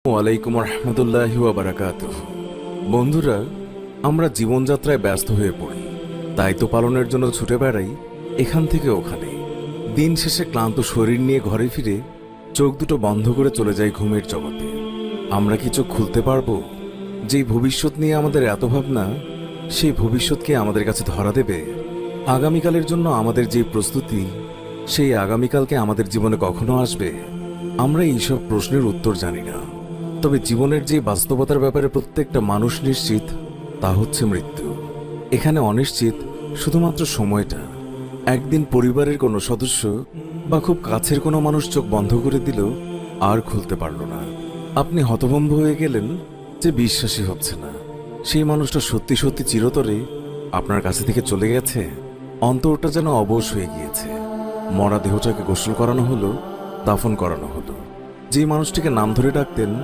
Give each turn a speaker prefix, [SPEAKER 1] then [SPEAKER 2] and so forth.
[SPEAKER 1] ওয়ালাইকুম রহমতুল্লাহি ওয়া বারাকাতুহু। বন্ধুরা, আমরা জীবনযাত্রায় ব্যস্ত হয়ে পড়ি, দায়িত্ব পালনের জন্য ছুটে বেড়াই এখান থেকে ওখানে। দিন শেষে ক্লান্ত শরীর নিয়ে ঘরে ফিরে চোখ দুটো বন্ধ করে চলে যাই ঘুমের জগতে। আমরা কি চোখ খুলতে পারবো? যেই ভবিষ্যৎ নিয়ে আমাদের এত ভাবনা, সেই ভবিষ্যৎকে আমাদের কাছে ধরা দেবে? আগামীকালের জন্য আমাদের যে প্রস্তুতি, সেই আগামীকালকে আমাদের জীবনে কখনো আসবে? আমরা এইসব প্রশ্নের উত্তর জানি না। তবে জীবনের যে বাস্তবতার ব্যাপারে প্রত্যেকটা মানুষ নিশ্চিত, তা হচ্ছে মৃত্যু। এখানে অনিশ্চিত শুধুমাত্র সময়টা। একদিন পরিবারের কোনো সদস্য বা খুব কাছের কোনো মানুষ চোখ বন্ধ করে দিল, আর খুলতে পারল না। আপনি হতভম্ব হয়ে গেলেন যে বিশ্বাসই হচ্ছে না সেই মানুষটা সত্যি সত্যি চিরতরে আপনার কাছে থেকে চলে গেছে। অন্তরটা যেন অবশ হয়ে গিয়েছে। মরা দেহটাকে গোসল করানো হলো, দাফন করানো হলো। যে মানুষটিকে নাম ধরে ডাকতেন